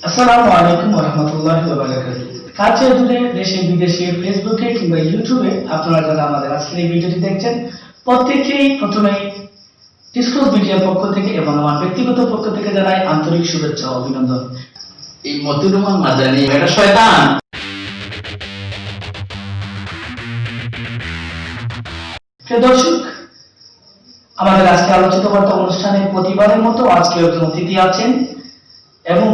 আসসালামু আলাইকুম ওয়া রাহমাতুল্লাহি ওয়া বারাকাতুহু। কাছে দূরে দেশে বিদেশে ফেসবুকে কিংবা ইউটিউবে আপনারা যারা আমাদের আজকের এই ভিডিওটি দেখছেন প্রত্যেককেই প্রথমে ডিসক্লোজ মিডিয়ার পক্ষ থেকে এবং আমার ব্যক্তিগত পক্ষ থেকে জানাই আন্তরিক শুভেচ্ছা ও অভিনন্দন। এই মতিরুমান মাদানি এটা শয়তান। প্রিয় দর্শক, আমাদের আজকে আলোচিত বার্তা অনুষ্ঠানে প্রতিবারের মতো আজকে একজন অতিথি আছেন এবং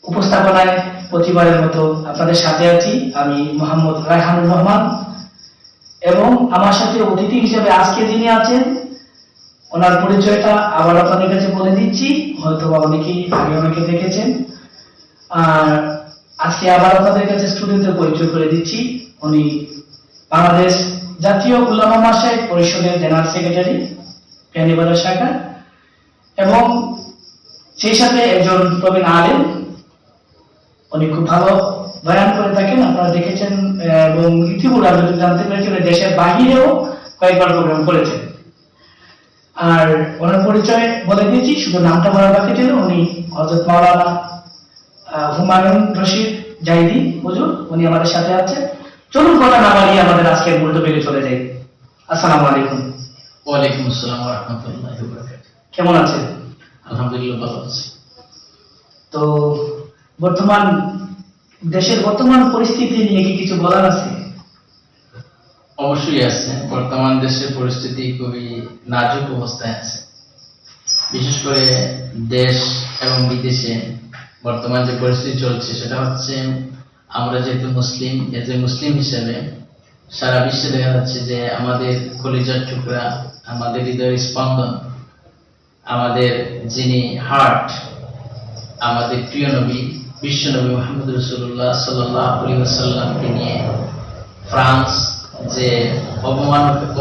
উপস্থাপনায় প্রতিবারের মতো আপনাদের সাথে আছি আমি মোহাম্মদ রায়হানুর রহমান এবং আমার সাথে অতিথি হিসেবে আজকে যিনি আছেন ওনার পরিচয়টা আবার আপনাদের কাছে বলে দিচ্ছি, হয়তো অনেকেই আগে অনেকে দেখেছেন। আর আজকে আবার আপনাদের কাছে স্টুডেন্টদের পরিচয় করে দিচ্ছি। উনি বাংলাদেশ জাতীয় উলামা মাশায়েখ পরিষদের জেনারেল সেক্রেটারি বিয়ানীবাজার শাখা এবং সেই সাথে একজন প্রবীণ আলেম। উনি খুব ভালো বয়ান করে থাকেন, আপনারা দেখেছেন এবং ইতিপূর্বে আপনি জানতে পেরেছেন দেশের বাহিরেও কয়েকবার প্রোগ্রাম করেছেন। আর ওনার পরিচয় বলে দিয়েছি, শুধু নামটা বলা বাকি ছিল। উনি হযরত মাওলানা হুমায়ুন রশিদ জাইদি হুজুর, উনি আমাদের সাথে আছেন। চলুন কথা না বাড়িয়ে আমাদের আজকের মূল টপিকে চলে যাই। আসসালামু আলাইকুম। ওয়ালাইকুম আসসালাম ওয়া রাহমাতুল্লাহি ওয়া বারাকাতুহু। কেমন আছেন? আলহামদুলিল্লাহ ভালো আছি। তো বর্তমান দেশের বর্তমান পরিস্থিতি নিয়ে কি কিছু বলার আছে? অবশ্যই আছে। বর্তমান দেশের পরিস্থিতি খুবই নাজুক অবস্থায় আছে। বিশেষ করে দেশ এবং বিদেশে বর্তমান যে পরিস্থিতি চলছে সেটা হচ্ছে, আমরা যেহেতু মুসলিম, এজ এ মুসলিম হিসেবে সারা বিশ্বে দেখা যাচ্ছে যে আমাদের কলিজার টুকরা, আমাদের হৃদয়ের স্পন্দন, আমাদের যিনি হার্ট, আমাদের প্রিয় নবী বিশ্ব নবী মুহাম্মদ রাসূলুল্লাহ সাল্লাল্লাহু আলাইহি ওয়াসাল্লামকে নিয়ে ফ্রান্স যে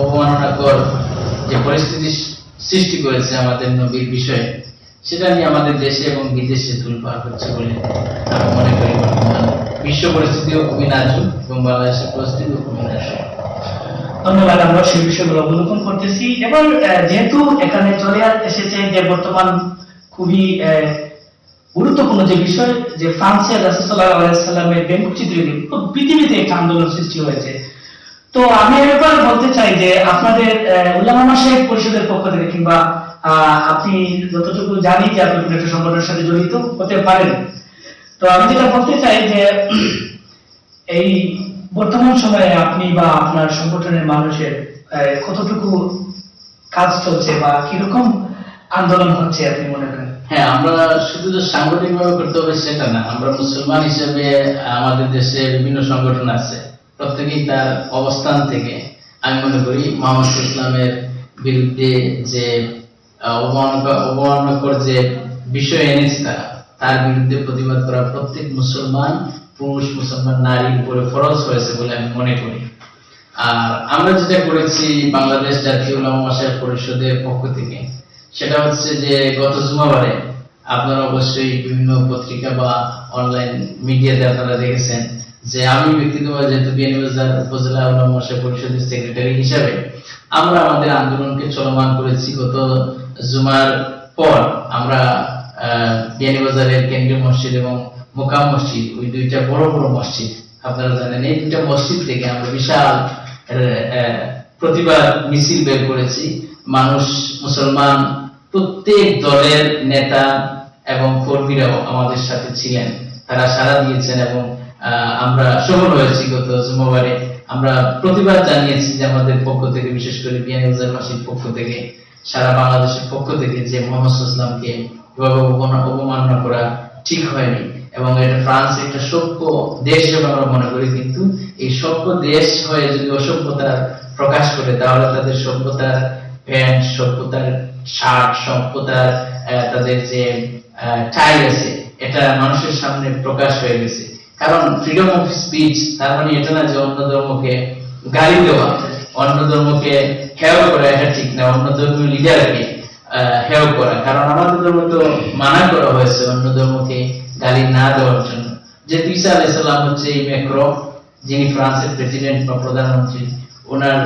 অবমাননাকর যে পরিস্থিতি সৃষ্টি করেছে আমাদের নবীর বিষয়ে, সেটা নিয়ে আমাদের দেশে এবং বিদেশে তোলপাড় হচ্ছে বলে আমি মনে করি। বর্তমান বিশ্ব পরিস্থিতিও খুবই নাজুক এবং বাংলাদেশের পরিস্থিতিও খুবই নাজুক। ধন্যবাদ। আমরা সেই বিষয়গুলো অবলোকন করতেছি। এবার যেহেতু এখানে চলে এসেছে যে বর্তমান খুবই গুরুত্বপূর্ণ যে বিষয়, যে ফ্রান্সের রাসূল সাল্লাল্লাহু আলাইহি সাল্লামের ব্যঙ্গচিত্র নিয়ে পৃথিবীতে একটা আন্দোলন সৃষ্টি হয়েছে। তো আমি এবার বলতে চাই যে আপনাদের উলামা মাশায়েখ পরিষদের পক্ষ থেকে কিংবা আপনি যতটুকু জানি যে আপনি কোনো একটা সংগঠনের সাথে জড়িত হতে পারেন, তো আমি যেটা বলতে চাই যে এই বর্তমান সময়ে আপনি বা আপনার সংগঠনের মানুষের কতটুকু কাজ চলছে বা কিরকম আন্দোলন হচ্ছে আপনি মনে করেন? হ্যাঁ, আমরা শুধু যে সাংগঠনিকভাবে করতে হবে সেটা না, আমরা মুসলমান হিসেবে আমাদের দেশে বিভিন্ন সংগঠন আছে, প্রত্যেকেই তার অবস্থান থেকে আমি মনে করি মুহাম্মদ ইসলামের বিরুদ্ধে যে অবমাননাকর যে বিষয় এনেছে তার বিরুদ্ধে প্রতিবাদ করা প্রত্যেক মুসলমান পুরুষ, মুসলমান নারীর উপরে ফরজ হয়েছে বলে আমি মনে করি। আর আমরা যেটা করেছি বাংলাদেশ জাতীয় উলামা মাশায়েখ পরিষদের পক্ষ থেকে, সেটা হচ্ছে যে গত জুমাবারে আপনারা অবশ্যই বিভিন্ন পত্রিকা বা অনলাইন মিডিয়াতে আপনারা দেখেছেন যে আমি ব্যক্তিগতভাবে যেহেতু বিয়ানীবাজার উপজেলা উলামা মাশায়েখ পরিষদের সেক্রেটারি হিসাবে আমরা আমাদের আন্দোলনকে চলমান করেছি। গত জুমার পর আমরা বিয়ানীবাজারের কেন্দ্রীয় মসজিদ এবং মোকাম মসজিদ, ওই দুইটা বড় বড় মসজিদ আপনারা জানেন, এই দুইটা মসজিদ থেকে আমরা বিশাল প্রতিবাদ মিছিল বের করেছি। মানুষ, মুসলমান প্রত্যেক দলের নেতা এবং কর্মীরাও আমাদের সাথে ছিলেন, তারা সাড়া দিয়েছেন এবং আমরা সফল হয়েছি। গত জুমাবারে আমরা প্রতিবাদ জানিয়েছি যে আমাদের পক্ষ থেকে, বিশেষ করে বিয়ানীবাজারবাসীর পক্ষ থেকে, সারা বাংলাদেশের পক্ষ থেকে, যে মুহাম্মদ ইসলামকে এভাবে অবমাননা করা ঠিক হয়নি এবং এটা ফ্রান্স একটা সভ্য দেশ হিসেবে আমরা মনে করি, কিন্তু এই সভ্য দেশ হয়ে যদি অসভ্যতার প্রকাশ করে তাহলে তাদের সভ্যতার প্যান্ট, সভ্যতার শার্ট, সভ্যতার তাদের যে টাই আছে, এটা মানুষের সামনে প্রকাশ হয়ে গেছে। কারণ ফ্রিডম অফ স্পিচ তার মানে এটা না যে অন্য ধর্মকে গালি দেওয়া, অন্য ধর্মকে হেয় করা, এটা ঠিক না। অন্য ধর্মীয় লিডারকে হেয় করা, কারণ আমাদের ধর্ম তো মানা করা হয়েছে অন্য ধর্মকে গালি না দেওয়ার জন্য। যে ঈসা আলাইহিস সালাম হচ্ছে এই ম্যাক্রন, যিনি ফ্রান্সের প্রেসিডেন্ট বা প্রধানমন্ত্রী, ওনার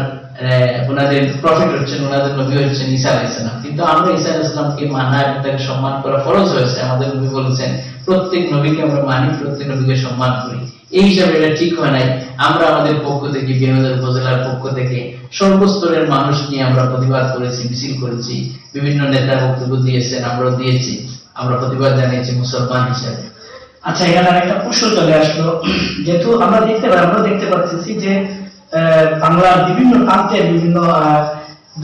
ওনাদের প্রফেট হচ্ছেন, ওনাদের নবী হচ্ছেন ঈসা আলাইহিস সালাম। কিন্তু আমরা ঈসা আলাইহিস সালামকে মানা এবং তাকে সম্মান করা ফরজ হয়েছে। আমাদের নবী বলেছেন প্রত্যেক নবীকে আমরা মানি, প্রত্যেক নবীকে সম্মান করি। এই হিসাবে এটা ঠিক হয় নাই। আমরা আমাদের পক্ষ থেকে, বিনোদন উপজেলার পক্ষ থেকে সর্বস্তরের মানুষ নিয়ে আমরা প্রতিবাদ করেছি, মিছিল করেছি, বিভিন্ন নেতা বক্তব্য দিয়েছেন, আমরাও দিয়েছি, আমরা প্রতিবাদ জানিয়েছি মুসলমান হিসাবে। আচ্ছা, এখানে একটা প্রশ্ন চলে আসলো, যেহেতু আমরা দেখতে পাচ্ছি যে বাংলার বিভিন্ন প্রান্তের বিভিন্ন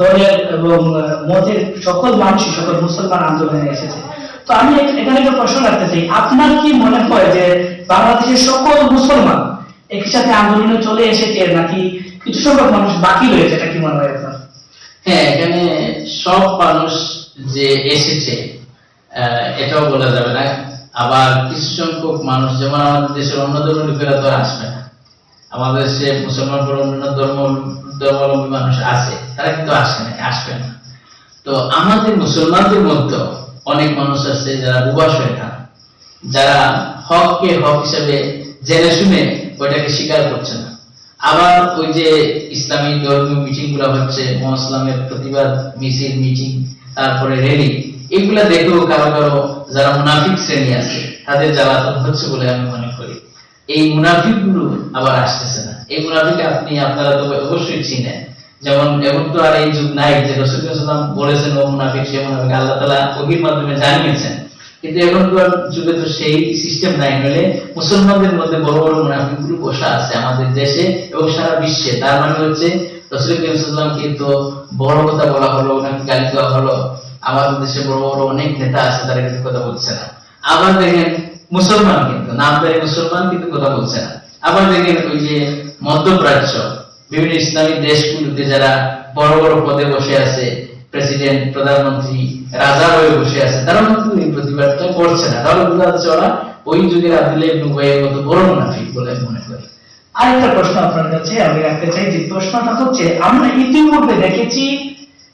দলের এবং মতের সকল মানুষই, সকল মুসলমান আন্দোলনে এসেছে। তো আমি এখানে একটা প্রশ্ন রাখতে চাই, আপনার কি মনে হয় যে বাংলাদেশের সকল মুসলমান একই সাথে আন্দোলনে চলে এসেছে, নাকি কিছু সংখ্যক মানুষ বাকি রয়েছে? এটা কি মনে হয় আপনার? হ্যাঁ, এখানে সব মানুষ যে এসেছে এটাও বলা যাবে না। আবার কিছু সংখ্যক মানুষ, যেমন আমাদের দেশের অন্য ধর্মের তো আসবে না, আমাদের দেশে মুসলমান অন্য ধর্মাবলম্বী মানুষ আছে, তারা কিন্তু আসবে না। তো আমাদের মুসলমানদের মধ্যে অনেক মানুষ আছে যারা উবাস হয়ে থাকে, যারা হককে হক হিসেবে জেনে শুনে ওইটাকে স্বীকার করছে না। আবার ওই যে ইসলামী ধর্মীয় মিটিং গুলা হচ্ছে, মুসলিমের প্রতিবাদ মিছিল, মিটিং, তারপরে র্যালি, এগুলা দেখেও কারো কারো যারা মুনাফিক শ্রেণী আছে তাদের জ্বালাতন হচ্ছে বলে আমি মনে করি। এই মুনাফিক গুলো আবার আসতেছে না। এই মুনাফিক আপনারা তো অবশ্যই চিনেন। যেমন এখন তো আর এই যুগ নাই যে রাসূল সাল্লাল্লাহু আলাইহি ওয়াসাল্লাম বলেছেন ও মুনাফিক, সে মুনাফিক, আল্লাহ তাআলা ওহীর মাধ্যমে জানিয়েছেন। কিন্তু এখনকার যুগে তো সেই সিস্টেম নাই। হলে মুসলমানদের মধ্যে বড় বড় মুনাফিক গুলো বসা আছে আমাদের দেশে এবং সারা বিশ্বে। তার মানে হচ্ছে রাসূল সাল্লাল্লাহু আলাইহি ওয়াসাল্লামকে তো বড় কথা বলা হলো, ওনাকে গালি দেওয়া হলো। আমাদের দেশে বড় বড় অনেক নেতা আছে, তারা কিন্তু কথা বলছে না। আবার দেখেন মুসলমান, কিন্তু নামদারি মুসলমান, কিন্তু কথা বলছে না। আবার দেখেন ওই যে মধ্যপ্রাচ্য, বিভিন্ন ইসলামিক দেশগুলোতে যারা বড় বড় পদে বসে আছে, প্রেসিডেন্ট, প্রধানমন্ত্রী, রাজা হয়ে বসে আছে, তারা কিন্তু এই প্রতিবাদটা করছে না। তাহলে বোঝা যাচ্ছে ওরা ওই যুগের আব্দুল্লাহ ইবনে উবাইয়ের মতো বড় মুনাফিক বলে মনে করি। আরেকটা প্রশ্ন আপনার কাছে আমি রাখতে চাই, যে প্রশ্নটা হচ্ছে, আমরা ইতিপূর্বে দেখেছি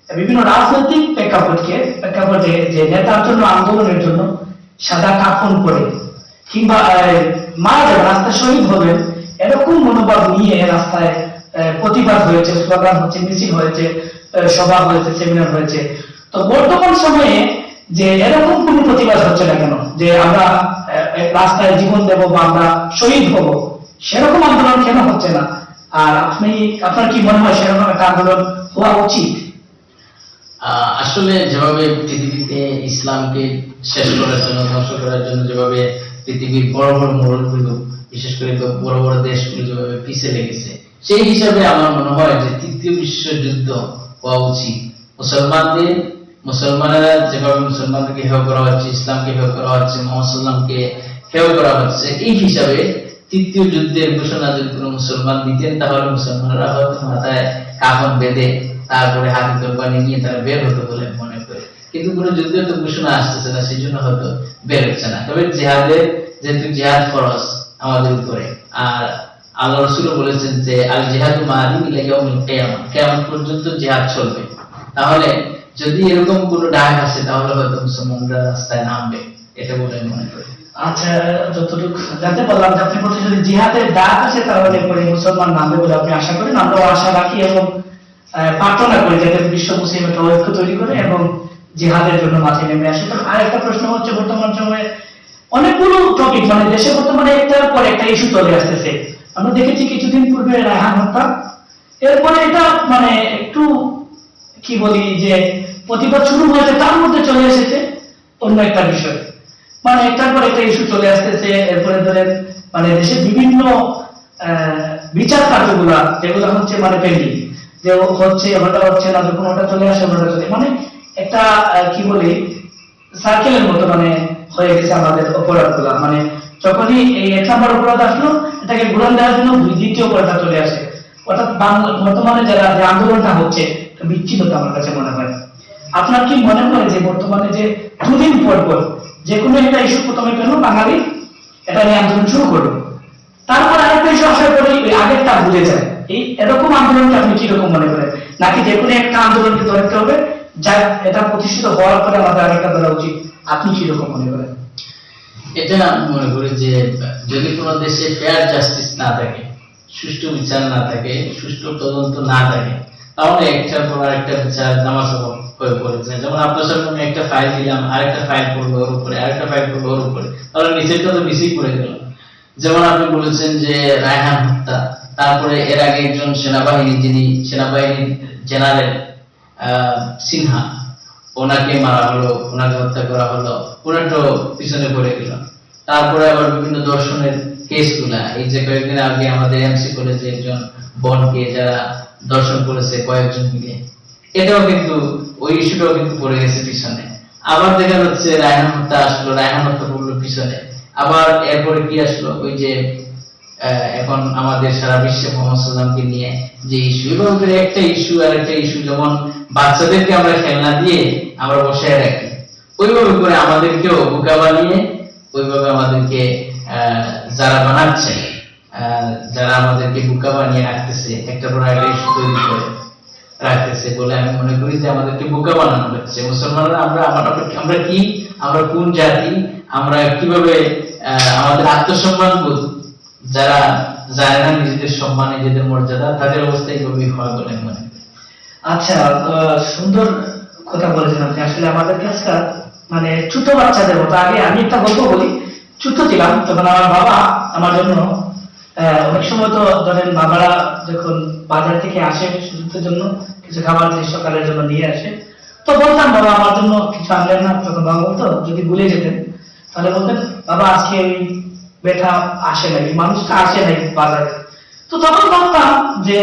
বিভিন্ন রাজনৈতিক প্রেক্ষাপটে যে নেতার জন্য, আন্দোলনের জন্য সাদা কাফন পরে কিংবা মারা যাবে, রাস্তায় শহীদ হবেন, এরকম মনোভাব নিয়ে রাস্তায় প্রতিবাদ হয়েছে, স্লোগান হচ্ছে, মিছিল হয়েছে, সভা হয়েছে, সেমিনার হয়েছে। তো বর্তমান সময়ে যে এরকম কোন প্রতিবাদ হচ্ছে না কেন, যে আমরা রাস্তায় জীবন দেব বা আমরা শহীদ হব, সেরকম আন্দোলন কেন হচ্ছে না? আর আপনার কি মনে হয় সেরকম একটা আন্দোলন হওয়া উচিত? আসলে যেভাবে পৃথিবীতে ইসলামকে শেষ করার জন্য, ধ্বংস করার জন্য যেভাবে পৃথিবীর বড় বড় মোড়লগুলো, বিশেষ করে বড় বড় দেশগুলো যেভাবে পিছিয়ে লেগেছে, সেই হিসাবে আমার মনে হয় যে তৃতীয় বিশ্বযুদ্ধ হওয়া উচিত। মুসলমানেরা যেভাবে মুসলমানদেরকে হেয় করা হচ্ছে, ইসলামকে হেয় করা হচ্ছে, মুহাম্মদ সাল্লাল্লাহু আলাইহি ওয়াসাল্লামকে হেয় করা হচ্ছে, এই হিসাবে তৃতীয় যুদ্ধের ঘোষণা যদি কোনো মুসলমান দিতেন, তাহলে মুসলমানরা হয়তো মাথায় কাফন বেঁধে তারপরে হাতে তরবারি নিয়ে তারা বের হতো বলে মনে করে। কিন্তু কোনো যুদ্ধের তো ঘোষণা আসতেছে না, সেই জন্য হয়তো বের হচ্ছে না। তবে যেহেতু জিহাদ ফরজ আমাদের উপরে, আর আল্লাহ রাসূল বলেছেন যে আল জিহাদু মাদি ইলা ইয়াউমিল কিয়ামা, কিয়ামত পর্যন্ত জিহাদ চলবে। তাহলে যদি এরকম কোনো ডাক আসে, তাহলে হয়তো মুসলমানরা রাস্তায় নামবে, এটা বলে মনে করি। আচ্ছা, যতটুকু জানতে পারলাম যে আপনি বলছেন যদি জিহাদের ডাক আসে তাহলে পরে মুসলমান নামবে বলে আপনি আশা করেন। আমরাও আশা রাখি এবং প্রার্থনা করি যাতে বিশ্ব মুসলিম একটা ঐক্য তৈরি করে এবং জিহাদের জন্য মাঠে নেমে আসে। তো আরেকটা প্রশ্ন হচ্ছে, বর্তমান সময়ে অনেকগুলো টপিক, মানে দেশে বর্তমানে একটার পর একটা ইস্যু চলে আসতেছে। আমরা দেখেছি কিছুদিন পূর্বে রায়হান হত্যা, এরপরে এটা মানে একটু কি বলি যে প্রতিবাদ শুরু হয়েছে, তার মধ্যে চলে এসেছে অন্য একটা বিষয়, মানে একটার পর একটা ইস্যু চলে আসতেছে। এরপরে ধরেন মানে দেশের বিভিন্ন বিচার কার্যগুলা যেগুলো হচ্ছে মানে পেন্ডিং, যে হচ্ছে ওটা হচ্ছে না, যখন ওটা চলে আসে ওটা চলে, মানে একটা কি বলি সার্কেলের মতো মানে হয়ে গেছে আমাদের অপরাধগুলা। মানে যখনই এই এক নম্বর অপরাধ আসলো, এটাকে ঘুরান দেওয়ার জন্য দ্বিতীয় অপরাধ চলে আসে। অর্থাৎ বর্তমানে যে আন্দোলনটা হচ্ছে বিচ্ছিন্নতা আমার কাছে মনে হয়। আপনার কি মনে হয় যে বর্তমানে যে দুদিন পর পর যে কোনো একটা ইস্যু প্রথমে কেন বাঙালি এটা নিয়ে আন্দোলন শুরু করলো, তারপর আরেকটা ইস্যু আসার পরে আগেরটা ভুলে যায়, এই এরকম আন্দোলনকে আপনি কিরকম মনে করেন? নাকি যে কোনো একটা আন্দোলনকে ধরতে হবে, যা এটা প্রতিষ্ঠিত হওয়ার পরে আমাদের আরেকটা ধরা উচিত? আপনি কিরকম মনে করেন? এটা আমি মনে করি যে যদি কোনো দেশে ফেয়ার জাস্টিস না থাকে, সুষ্ঠু বিচার না থাকে, সুষ্ঠু তদন্ত না থাকে, তাহলে একটার পর আরেকটা বিচার নামাজও হয়ে পড়েছে। যেমন আপনার সামনে আমি একটা ফাইল দিলাম, আরেকটা ফাইল পড়লো ওর উপরে, আরেকটা ফাইল পড়লো ওর উপরে, তাহলে নিচেরটা তো নিচেই পড়ে গেল। যেমন আপনি বলেছেন যে রায়হান হত্যা, তারপরে এর আগে একজন যিনি সেনাবাহিনীর জেনারেল সিনহা, ওনাকে মারা হলো, ওনাকে হত্যা করা হলো, ওনারটাও পিছনে পড়ে গেল। তারপরে আবার বিভিন্ন দর্শনের কেসগুলা, এই যে কয়েকদিন আগে আমাদের এমসি কলেজে একজন বোনকে যারা দর্শন করেছে কয়েকজন মিলে, এটাও কিন্তু ওই ইস্যুটাও কিন্তু পড়ে গেছে পিছনে। আবার দেখা যাচ্ছে রায়হান হত্যা আসলো, রায়হান হত্যা পড়লো পিছনে। আবার এরপরে কি আসলো, ওই যে এখন আমাদের সারা বিশ্বে মোহাম্মদ সাল্লামকে নিয়ে যে ইস্যু, এবং একটা ইস্যু আর একটা ইস্যু, যেমন বাচ্চাদেরকে আমরা খেলনা দিয়ে আমরা বসায় রাখি, ওইভাবে করে আমাদেরকেও বোকা বানিয়ে, ওইভাবে আমাদেরকে যারা বানাচ্ছে, যারা আমাদেরকে বোকা বানিয়ে রাখতেছে, একটা পর একটা ইস্যু তৈরি করে রাখতেছে বলে আমি মনে করি যে আমাদেরকে বোকা বানানো হচ্ছে। মুসলমানরা আমরা কি, আমরা কোন জাতি, আমরা কিভাবে আমাদের আত্মসম্মান বোধ, যারা জানে না নিজেদের সম্মান, নিজেদের মর্যাদা, তাদের অবস্থা এইভাবেই হয় বলে আমি মনে করি। আচ্ছা, সুন্দর কথা বলেছেন আপনি। আসলে আমাদের কাছে মানে ছোট বাচ্চাদের মতো, আগে আমি একটা গল্প বলি। ছোট ছিলাম তখন আমার বাবা আমার জন্য অনেক সময় তো ধরেন বাবারা যখন বাজার থেকে আসে সুযোগের জন্য কিছু খাবার সকালের জন্য নিয়ে আসে, তো বলতাম বাবা আমার জন্য কিছু আনলেন না, তখন বাবা বলতো, যদি ভুলে যেতেন তাহলে বলতেন বাবা আজকে ওই বেটা আসে নাই, মানুষটা আসে নাই বাজারে। তো তখন ভাবতাম যে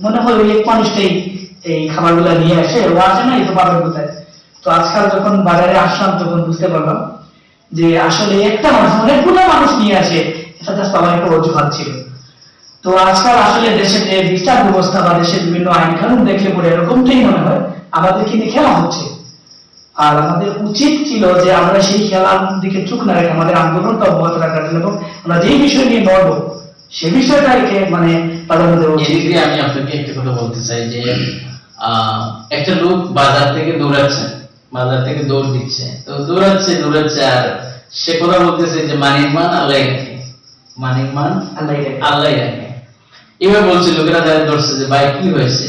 মনে হয় ওই এক মানুষটাই এই খাবারগুলো নিয়ে আসে, ও আসে নাই তো বাবার কোথায়। তো আজকাল যখন বাজারে আসলাম তখন বুঝতে পারলাম যে আসলে একটা মানুষ অনেকগুলো মানুষ নিয়ে আসে, এটা জাস্ট আমার একটা অজুহাত ছিল। তো আজকাল আসলে দেশের যে বিচার ব্যবস্থা বা দেশের বিভিন্ন আইন কানুন দেখলে পরে এরকমটাই মনে হয় আমাদেরকে নিয়ে খেলা হচ্ছে। আর আমাদের উচিত ছিল যে আমরা সেই খেলার দিকে চোখ না রেখে আমাদের আন্দোলনটা অব্যাহত রাখার জন্য, এবং আমরা যেই বিষয় নিয়ে লড়বো সে বিষয়টাকে মানে প্রাধান্য দেবো। এদিকে আমি আপনাকে একটা কথা বলতে চাই যে একটা লোক বাজার থেকে দৌড়াচ্ছে, বাজার থেকে দৌড় দিচ্ছে, তো দৌড়াচ্ছে আর সে কথা বলতেছে যে মানিক মান আল্লাহ রাখে, মানিক মান আল্লাহ রাখে। এবার বলছে লোকেরা যারা ধরছে যে ভাই কি হয়েছে,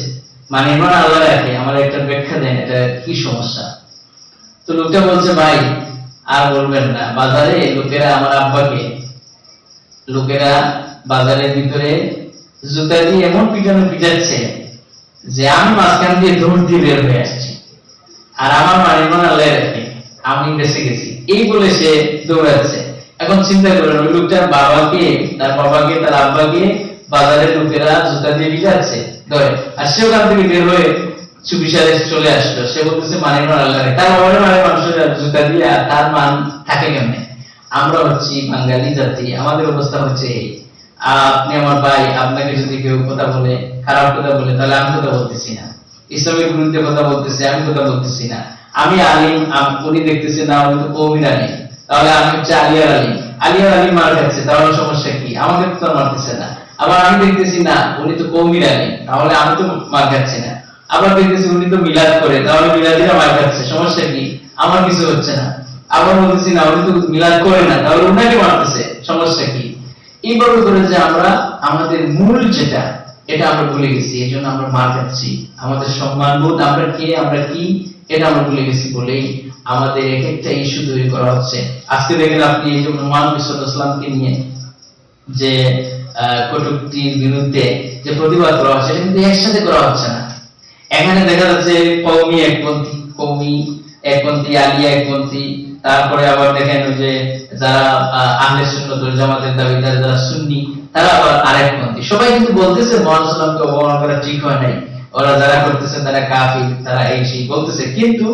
মানিক মান আল্লাহ রাখে, আমার একটা ব্যাখ্যা দেন, এটা কি সমস্যা। তো লোকটা বলছে ভাই আর বলবেন না, বাজারে লোকেরা আমার আব্বাকে, লোকেরা বাজারের ভিতরে জুতা দিয়ে এমন পিটাচ্ছে যে আমি মাঝখান দিয়ে দৌড় দিয়ে বের হয়ে আসছি, আর আমার মানিমান আল্লাহ রাখে, আমি বেঁচে গেছি, এই বলে সে দৌড়াচ্ছে। এখন চিন্তা করেন ওই লোকটার বাবাকে, তার বাবাকে, তার আব্বাকে বাজারের লোকেরা জুতা দিয়ে পিটাচ্ছে ধরে, আর সে ওখান থেকে বের হয়ে চুপিসারে চলে আসলো। সে বলতেছে মানিমান আল্লাহ রাখে, তার বাবার মানে মানুষের জুতা দিয়ে, আর তার মান থাকে কেমনে। আমরা হচ্ছি বাঙালি জাতি, আমাদের অবস্থা হচ্ছে এই। আপনি আমার ভাই, আপনাকে যদি কেউ কথা বলে, খারাপ কথা বলে, তাহলে আমি কথা বলতেছি না, ইসলামের বিরুদ্ধে কথা বলতেছি, আমি কথা বলতেছি না। আমি আলিম, উনি দেখতেছি না উনি তো কৌমির আলিম, তাহলে আমি হচ্ছে আলিয়ার আলিম মার খাচ্ছে, তাহলে সমস্যা কি, আমাকে তো মারতেছে না। আবার আমি দেখতেছি না উনি তো কৌমির আলিম, তাহলে আমি তো মার খাচ্ছি না। আবার দেখতেছি উনি তো মিলাদ করে, তাহলে মিলাদিরা মার খাচ্ছে, সমস্যা কি, আমার কিছু হচ্ছে না। আবার বলতেছি না উনি তো মিলাদ করে না, তাহলে উনাকে মারতেছে, সমস্যা কি। এইভাবে করে যে আমরা আমাদের মূল যেটা, এটা আমরা ভুলে গেছি, এই জন্য আমরা মার খাচ্ছি। আমাদের সম্মান বোধ, আমরা কে, আমরা কি, এটা আমরা ভুলে গেছি বলেই আমাদের এক একটা ইস্যু তৈরি করা হচ্ছে। আজকে দেখেন আপনি এই যে মহানবী সাল্লাল্লাহু আলাইহি ওয়াসাল্লামকে নিয়ে যে কটূক্তির বিরুদ্ধে যে প্রতিবাদ করা হচ্ছে, এটা কিন্তু একসাথে করা হচ্ছে না। এখানে দেখা যাচ্ছে কওমি একপন্থী, আলিয়া একপন্থী, তারপরে আবার দেখেন যে যারা আহলে সুন্নাত ওয়াল জামাতের দাবিদার, যারা সুন্নি, তারা আবার আরেকপন্থী। সবাই কিন্তু বলতেছে মুহাম্মদ সাল্লাল্লাহু আলাইহি ওয়াসাল্লামকে অবমান করা ঠিক হয় নাই, ওরা যারা করতেছে তারা কাফির, তারা এই সেই বলতেছে, কিন্তু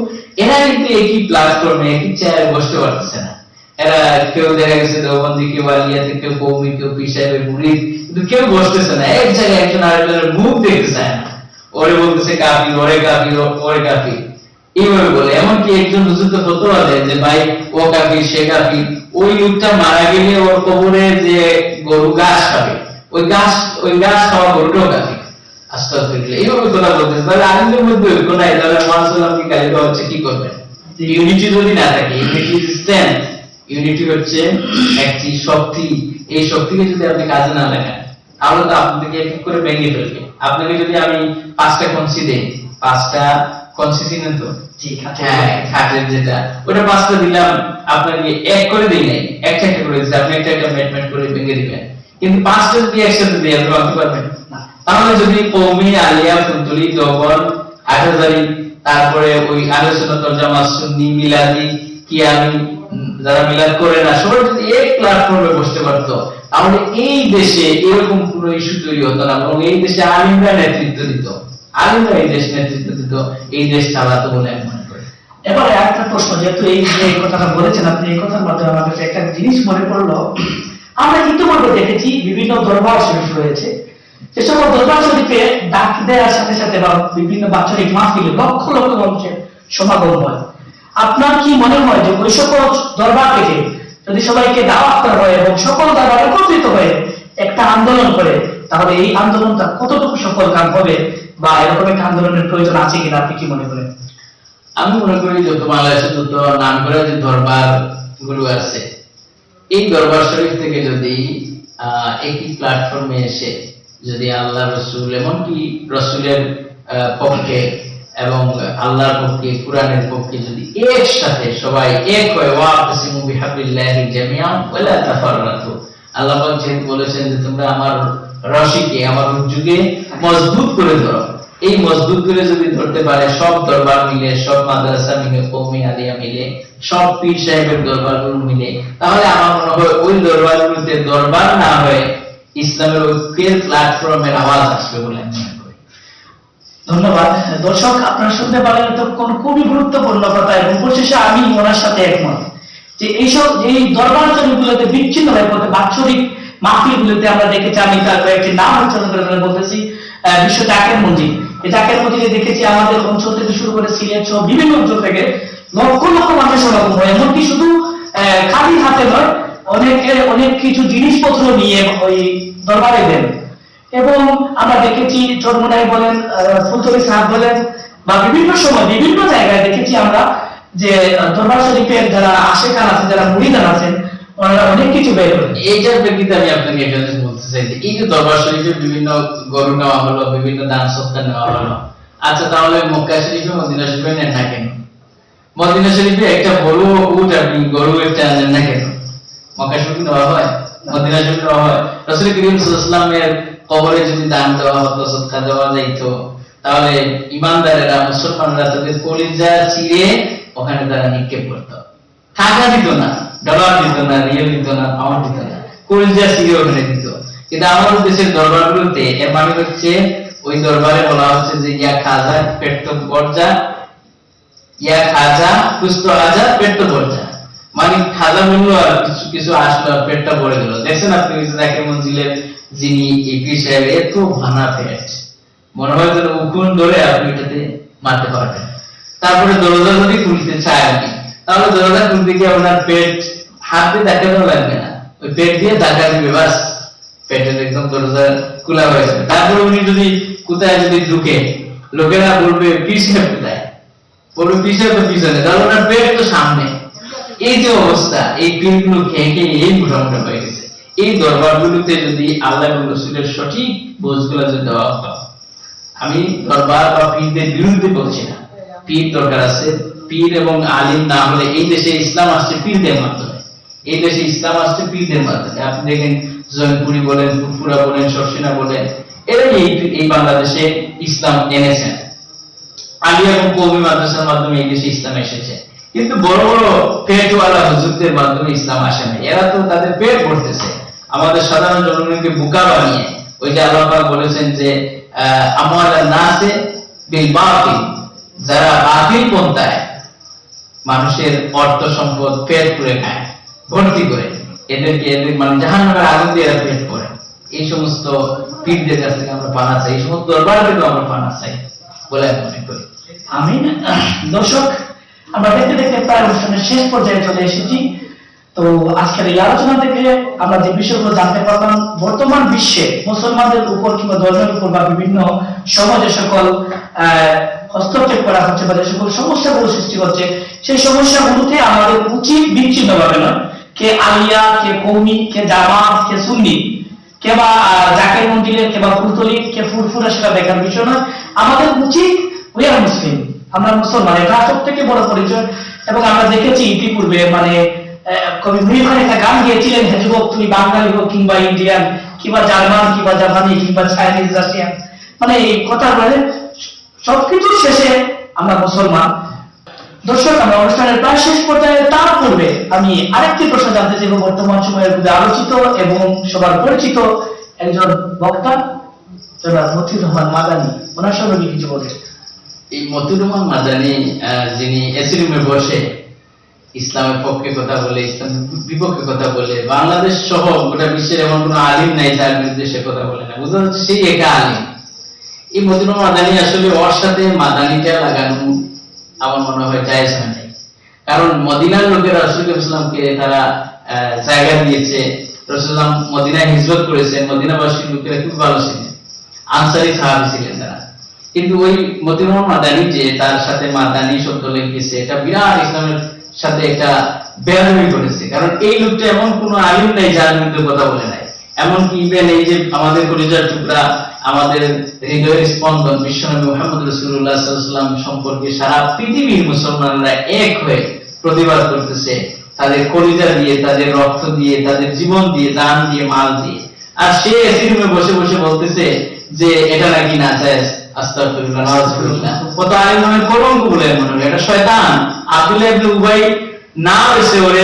এরা কিন্তু একই প্ল্যাটফর্মে, একই চেয়ারে বসতে পারতেছে না। এরা কেউ দেখা গেছে দেওবন্দি, কেউ আলিয়াতে, কেউ কওমি, কেউ পীর সাহেবের মুরিদ, কিন্তু কেউ বসতেছে না এক জায়গায়, একজন আরেকজনের মুখ দেখতে চায় না। ওরে বলতেছে কাফির, ওরে কাফির, ওরে কাফির, এইভাবে বলে। এমনকি একজন হুজুর তো ফতোয়া দেয় যে ভাই ও কাফির, সে কাফির, ওই লোকটা মারা গেলে ওর কবরে যে গরু ঘাস খাবে, ওই ঘাস খাওয়া গরুটাও কাফির। আস্তাগফিরুল্লাহ, এইভাবে কথা বলতেছে। তাহলে আলিমদের মধ্যে ঐক্য নাই, তাহলে মুহাম্মদ সাল্লাল্লাহু আলাইহি ওয়াসাল্লামকে গালি দেওয়া হচ্ছে, কি করবেন? ইউনিটি যদি না থাকে, ইউনিটি ইজ স্ট্রেংথ, ইউনিটি হচ্ছে একটি শক্তি, এই শক্তিকে যদি আপনি কাজে না লাগান, তাহলে তো আপনাদেরকে এক এক করে ভেঙে ফেলবে। আপনাকে যদি আমি 5টা কনসি দেই, 5টা কনসি চিনেন তো? জি, হ্যাঁ, খাটের যেটা, ওটা 5টা দিলাম, আপনাকে এক করে দিই নাই, একটা একটা করে দিচ্ছি, আপনি একটা একটা মেট করে ভেঙে দিবেন। কিন্তু 5টা যদি একসাথে দিই আপনি ভাবতে পারবেন না। তাহলে যদি কওমি, আলিয়া, ফুলতলি, দেওবন্দ, হাটহাজারী, তারপরে ওই আলোচনা তরজামা, সুন্নি, মিলাদি, কিয়ামি, যারা মিলাদ করে না, সবাই যদি এক প্ল্যাটফর্মে বসতে পারতো, তাহলে এই দেশে এরকম কোনো ইস্যু তৈরি হতো না, এবং এই দেশে আলিমরা নেতৃত্ব দিত, আলিমরা এই দেশ নেতৃত্ব দিত, এই দেশ চালাতো বলে আমি মনে করি। এবারে একটা প্রশ্ন, যেহেতু এই যে কথাটা বলেছেন আপনি, এই কথার মাধ্যমে আমার কাছে একটা জিনিস মনে পড়লো। আমরা ইতিমধ্যে দেখেছি বিভিন্ন দরবার শরীফ রয়েছে, যে সকল দরবার শরীফে ডাক দেওয়ার সাথে সাথে বা বিভিন্ন বাৎসরিক মাহফিলে লক্ষ লক্ষ মানুষের সমাগম হয়। আপনার কি মনে হয় যে ওই সকল দরবার থেকে যদি সবাইকে দাওয়াত করা হয় এবং সকল দরবার একত্রিত হয়ে একটা আন্দোলন করে, তাহলে এই আন্দোলনটা কতটুকু সফল কাম হবে, বা এরকম একটা আন্দোলনের প্রয়োজন আছে কিনা, আপনি কি মনে করেন? আমি মনে করি যত বাংলাদেশে যত নাম করা যে দরবার গুলো আছে, এই দরবার শরীফ থেকে যদি একই প্ল্যাটফর্মে এসে যদি আল্লাহ রসুল, এমনকি রসুলের পক্ষে এবং আল্লাহর পক্ষে, কোরআনের পক্ষে যদি একসাথে সবাই এক হয়, ওয়াতাসিমু বিহাবলিল্লাহি জামিআন ওয়ালা তাফাররাকু, আল্লাহ পাক যেহেতু বলেছেন যে তোমরা আমার রশিকে, আমার উজ্জুকে মজবুত করে ধরো, এই মজবুত করে যদি ধরতে পারে সব দরবার মিলে, সব মাদ্রাসা মিলে, কওমি, আলিয়া মিলে, সব পীর সাহেবের দরবারগুলো মিলে, তাহলে আমার মনে হয় ওই দরবারগুলোতে দরবার না হয়ে ইসলামের ঐক্যের প্ল্যাটফর্মের আওয়াজ আসবে বলে আমি মনে করি। ধন্যবাদ। দর্শক, আপনারা শুনতে পারলেন তো কোন খুবই গুরুত্বপূর্ণ কথা, এবং পরিশেষে আমি ওনার সাথে একমত যে এইসব এই দরবার শরীফগুলোতে বিচ্ছিন্ন হয়ে পড়তে বাৎসরিক মাহফিলগুলোতে আমরা দেখেছি, আমি তার কয়েকটি নাম উচ্চারণ করে বলতেছি, বিশ্ব জাকের মসজিদ। এই জাকের মসজিদে দেখেছি আমাদের অঞ্চল থেকে শুরু করে সিলেট সহ বিভিন্ন অঞ্চল থেকে লক্ষ লক্ষ মানুষের সমাগম হয়, এমনকি শুধু খালি হাতে নয়, অনেক কিছু জিনিসপত্র নিয়ে ওই দরবারে দেন। এবং আমরা দেখেছি চরমোনাই বলেন, ফুলতলি সাহেব বলেন, বা বিভিন্ন সময় বিভিন্ন জায়গায় দেখেছি আমরা যে দরবার শরীফের যারা আশেকান আছে, যারা মুরিদান আছেন, ওনারা অনেক কিছু বের করেন। এইটার প্রেক্ষিতে আমি আপনাকে এটা বলতে চাই যে এই যে দরবার শরীফের বিভিন্ন গরু নেওয়া হলো, বিভিন্ন দান সৎকার নেওয়া হলো, আচ্ছা তাহলে মক্কা শরীফে, মদিনা শরীফে নেন না কেন? মদিনা শরীফে একটা বড় উট আপনি গরু একটা নেন না কেন? মক্কা শরীফে নেওয়া হয়, মদিনা শরীফে নেওয়া হয়। রাসূল করিম সাল্লাল্লাহু আলাইহি ওয়াসাল্লামের কবরে যদি দান দেওয়া হতো, সদকা দেওয়া যাইতো, তাহলে ইমানদারেরা, মুসলমানরা তাদের কলিজা চিরে ওখানে তারা নিক্ষেপ করতো। টাকা দিত না, ডলার দিত না, রিয়াল দিত না, পাউন্ড দিত না, কলিজা চিরে ওখানে দিত। কিন্তু আমাদের দেশের দরবারগুলোতে এর মানে হচ্ছে ওই দরবারে বলা হচ্ছে যে ইয়া খাজা পেট তো বর্জা, ইয়া খাজা কুস্ত আজা পেট তো বর্জা, মানে খাজা বললো আর কিছু কিছু আসলো আর পেটটা ভরে গেল। দেখছেন আপনি জাকের মঞ্জিলের যিনি পীর সাহেব, এত ভাঙা পেট, মনে হয় যেন উকুন ধরে আপনি এটাতে মারতে পারবেন। তারপরে দরজা যদি খুলতে চায় আপনি, তাহলে দরজা খুলতে গিয়ে ওনার পেট হাত দিয়ে দেখানো লাগবে না, ওই পেট দিয়ে ধাক্কা দিবে, বাস পেটের একদম দরজা খোলা হয়ে যাবে। তারপরে উনি যদি কোথায় যদি ঢুকে, লোকেরা বলবে পীর সাহেব কোথায়, বলবে পীর সাহেব পিছনে, তাহলে ওনার পেট তো সামনে। এই যে অবস্থা, এই পীরগুলো খেয়ে খেয়ে এই মোটামুটি হয়ে গেছে। এই দরবারগুলোতে যদি আল্লাহ এবং রাসূলের সঠিক বোঝগুলো যদি দেওয়া হতো, আমি দরবার বা পীরদের বিরুদ্ধে বলছি না, পীর দরকার আছে, পীর এবং আলিম না হলে এই দেশে ইসলাম আসছে পীরদের মাধ্যমে, এই দেশে ইসলাম আসছে পীরদের মাধ্যমে। আপনি দেখেন জয়পুরি বলেন, ফুরফুরা বলেন, শর্ষিনা বলেন, এরাই এই বাংলাদেশে ইসলাম এনেছেন। আলিয়া এবং কওমি মাদ্রাসার মাধ্যমে এই দেশে ইসলাম এসেছে, কিন্তু বড় বড় পেটওয়ালা হুজুরদের মাধ্যমে ইসলাম আসে না। এরা তো তাদের পেট ভরতেছে, আমাদের সাধারণ জনগণকে বোকা বানিয়ে। ওই যে আল্লাহ পাক বলেছেন যে আমওয়ালান নাসে বিল বাতিল, যারা বাতিল পন্থায় মানুষের অর্থ সম্পদ পেট পুরে খায়, ভর্তি করে, এদেরকে মানে জাহান্নামের আগুন দিয়ে এরা পেট করে। এই সমস্ত পীরদের কাছ থেকে আমরা পানা চাই, এই সমস্ত দরবার থেকে আমরা পানা চাই বলে আমি মনে করি। আমিন। দর্শক, আমরা দেখতে দেখতে প্রায় অনুষ্ঠানের শেষ পর্যায়ে চলে এসেছি। তো আজকের এই আলোচনা থেকে আমরা যে বিষয়গুলো জানতে পারলাম, বর্তমান বিশ্বে মুসলমানদের উপর কিংবা ধর্মের উপর বা বিভিন্ন সমাজে সকল হস্তক্ষেপ করা হচ্ছে বা যে সকল সমস্যাগুলো সৃষ্টি হচ্ছে, সেই সমস্যাগুলোতে আমাদের উচিত বিচ্ছিন্নভাবে নয়, কে আলিয়া, কে কওমি, কে জামাত, কে সুন্নি, কেবা জাকের মন্দিরে কেবা ফুলতলি কে ফুরফুরা সেটা দেখার বিষয় না। আমাদের উচিত উই আর মুসলিম, আমরা মুসলমান, এটা সব থেকে বড় পরিচয়। এবং আমরা দেখেছি ইতিপূর্বে মানে কবি মুহিব খান একটা গান গিয়েছিলেন, হে যুবক তুমি বাঙালি হোক কিংবা ইন্ডিয়ান কিংবা জার্মান কিংবা জাপানি কিংবা চাইনিজ রাশিয়ান, মানে এই কথা বলে সবকিছু শেষে আমরা মুসলমান। দর্শক, আমরা অনুষ্ঠানের প্রায় শেষ পর্যায়ে, তার পূর্বে আমি আরেকটি প্রশ্ন জানতে চাইব। বর্তমান সময়ের খুবই আলোচিত এবং সবার পরিচিত একজন বক্তা জনাব মতিউর রহমান মাদানী, ওনার সম্পর্কে কিছু বলেন। এই মতিউর রহমান মাদানী যিনি এসি রুমে বসে ইসলামের পক্ষে কথা বলে, ইসলামের বিপক্ষে কথা বলে, বাংলাদেশ সহ গোটা বিশ্বের এমন কোন আলিম নাই যার বিরুদ্ধে সে কথা বলে না, বুঝতে হচ্ছে সেই একা আলিম। এই মতিউর রহমান মাদানী আসলে ওর সাথে মাদানীটা লাগানো আমার মনে হয় জায়েজ হয় নাই। কারণ মদিনার লোকেরা রাসূলুল্লাহ ইসলামকে তারা জায়গা দিয়েছে, রাসূলুল্লাহ মদিনায় হিজরত করেছেন, মদিনাবাসীর লোকেরা খুব ভালো ছিলেন, আনসারী সাহাবী ছিলেন তারা। কিন্তু ওই মতিউর রহমান মাদানী যে তার সাথে মাদানী শব্দ লিখেছে, এটা বিরাট ইসলামের সাথে একটা বেয়াদবি করেছে। কারণ এই লোকটা এমন কোন আলিম নাই যার বিরুদ্ধে কথা বলে নাই। এমনকি ইভেন এই যে আমাদের কলিজার টুকরা, আমাদের হৃদয়ের স্পন্দন বিশ্বনবী মুহাম্মদ রাসূলুল্লাহ সাল্লাল্লাহু আলাইহি ওয়াসাল্লাম সম্পর্কে সারা পৃথিবীর মুসলমানরা এক হয়ে প্রতিবাদ করতেছে, তাদের কলিজা দিয়ে, তাদের রক্ত দিয়ে, তাদের জীবন দিয়ে, জান দিয়ে, মাল দিয়ে। আর সে এসি রুমে বসে বসে বলতেছে যে এটা নাকি না জায়েজ। আস্তাগফিরুল্লাহ, নাউযুবিল্লাহ। কত আলিম নামের কলঙ্ক বলে মনে হয়, এটা শয়তান। আব্দুল্লাহ ইবনে উবাই না এসে ওরে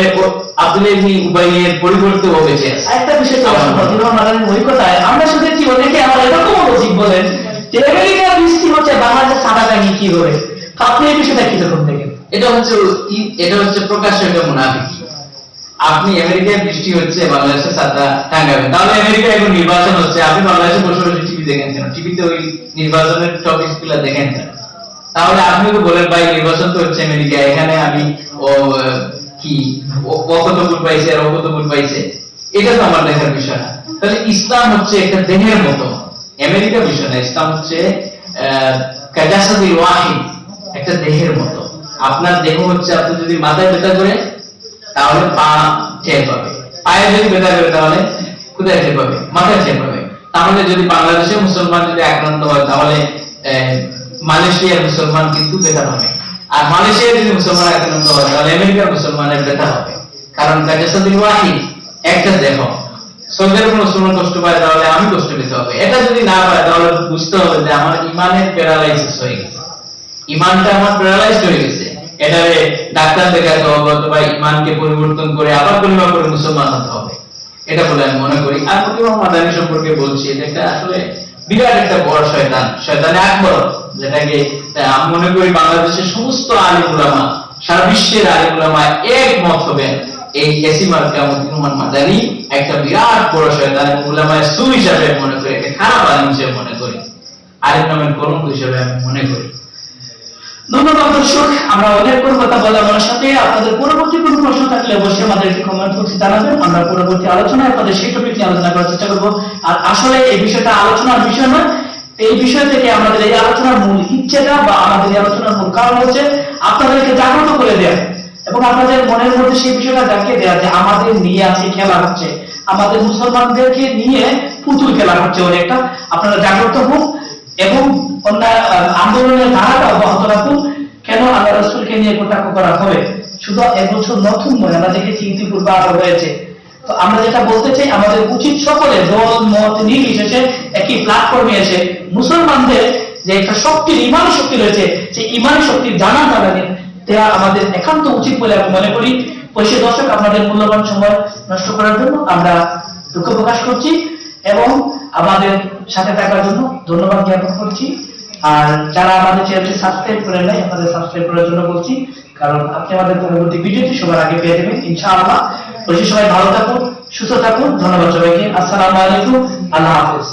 আব্দুল্লাহ ইবনে উবাইয়ের পরিবর্তে ও বেঁচে আছে। একটা বিষয় তো মতিউর রহমান মাদানীর ওই কথায় আমরা শুনেছি, অনেকে আমার এরকম লজিক বলেন যে আমেরিকার বৃষ্টি হচ্ছে বাংলাদেশে সাদা টাঙি কি করে। তো আপনি এই বিষয়টা কি রকম দেখেন? এটা হচ্ছে প্রকাশ্য একটা মুনাফিকি। আপনি আমেরিকায় বৃষ্টি হচ্ছে, বাংলাদেশে ছাতা টাঙ্গাবেন, তাহলে আমেরিকায় এখন নির্বাচন হচ্ছে, আপনি বাংলাদেশে বসে বসে টিভি দেখেন কেন? টিভিতে ওই নির্বাচনের টপিকস গুলা দেখেন কেন? তাহলে আপনি তো বলেন ভাই নির্বাচন তো হচ্ছে আমেরিকায়, এখানে আমি ও কি ও কত ভোট পাইছে আর ও কত ভোট পাইছে, এটা তো আমার দেখার বিষয় না। তাহলে ইসলাম হচ্ছে একটা দেহের মতো, আমেরিকা বিষয় না। ইসলাম হচ্ছে কাজাসাদিল ওয়াহিদ, একটা দেহের মতো। আপনার দেহ হচ্ছে, আপনি যদি মাথায় ব্যথা করে তাহলে পা টের পাবে, পায়ে যদি ব্যথা করে তাহলে কোথায় টের পাবে? মাথায় টের পাবে। তাহলে যদি বাংলাদেশের মুসলমান যদি আক্রান্ত হয় তাহলে মালয়েশিয়ার মুসলমান কিন্তু ব্যথা পাবে, আর মালয়েশিয়ার যদি মুসলমান আক্রান্ত হয় তাহলে আমেরিকার মুসলমানের ব্যথা হবে। কারণ কাজাসাদিল ওয়াহিদ, একটা দেহ। সৌদের মুসলমান কষ্ট পায় তাহলে আমি কষ্ট পেতে হবে। এটা যদি না পায় তাহলে বুঝতে হবে যে আমার ইমানের প্যারালাইসিস হয়ে গেছে, ইমানটা আমার প্যারালাইজ হয়ে গেছে। এটারে ডাক্তার দেখাতে হবে অথবা ইমানকে পরিবর্তন করে আবার পরিবার করে মুসলমান হতে হবে, এটা বলে আমি মনে করি। আর মতিউর রহমান মাদানী সম্পর্কে বলছি, এটা আসলে বিরাট একটা বড় শয়তান, শয়তানে আকবর, যেটাকে আমি মনে করি বাংলাদেশের সমস্ত আলিম উলামা, সারা বিশ্বের আলিম উলামা একমত হবেন এই এসি মার্কা মতিউর রহমান মাদানী একটা বিরাট বড় শয়তান, এবং উলামায়ে সু হিসাবে মনে করি, একটা খারাপ আলিম হিসেবে মনে করি, আলিম নামের কলঙ্ক হিসেবে আমি মনে করি। ধন্যবাদ দর্শক, আমরা অনেক কথা বললাম আমার সাথে। আপনাদের পরবর্তী কোনো প্রশ্ন থাকলে অবশ্যই আমাদেরকে কমেন্ট বক্সে জানাবেন, আমরা পরবর্তী আলোচনায় আপনাদের সেই টপিক নিয়ে আলোচনা করার চেষ্টা করবো। আর আসলে এই বিষয়টা আলোচনার বিষয় না, এই বিষয় থেকে আমাদের এই আলোচনার মূল ইচ্ছেটা বা আমাদের এই আলোচনার মূল কারণ হচ্ছে আপনাদেরকে জাগ্রত করে দেয়া এবং আপনাদের মনের মধ্যে সেই বিষয়টা জাগিয়ে দেয়া যে আমাদের নিয়ে আছে খেলা হচ্ছে, আমাদের মুসলমানদেরকে নিয়ে পুতুল খেলা হচ্ছে অনেকটা। আপনারা জাগ্রত হোক এবং আন্দোলনের ধারাটা অব্যাহত রাখুন। কেন আল্লাহ রাসূলকে নিয়ে কটাক্ষ করা হবে? শুধু এবছর নতুন নয়, আমরা দেখেছি ইতিপূর্বে আরো হয়েছে। তো আমরা যেটা বলতে চাই, আমাদের উচিত সকলে দল মত নির্বিশেষে একই প্ল্যাটফর্মে এসে মুসলমানদের যে একটা শক্তি, ইমানি শক্তি রয়েছে, সেই ইমানি শক্তির জানা দেওয়া আমাদের একান্ত উচিত বলে আমি মনে করি। পরিশেষ দর্শক, আপনাদের মূল্যবান সময় নষ্ট করার জন্য আমরা দুঃখ প্রকাশ করছি এবং আমাদের সাথে থাকার জন্য ধন্যবাদ জ্ঞাপন করছি। আর যারা আমাদের চ্যানেলটি সাবস্ক্রাইব করেন নাই, আপনাদের সাবস্ক্রাইব করার জন্য বলছি, কারণ আপনি আমাদের পরবর্তী ভিডিওটি সবার আগে পেয়ে যাবেন ইনশাআল্লাহ। বলছি সবাই ভালো থাকুন, সুস্থ থাকুন। ধন্যবাদ সবাইকে। আসসালামু আলাইকুম, আল্লাহ হাফেজ।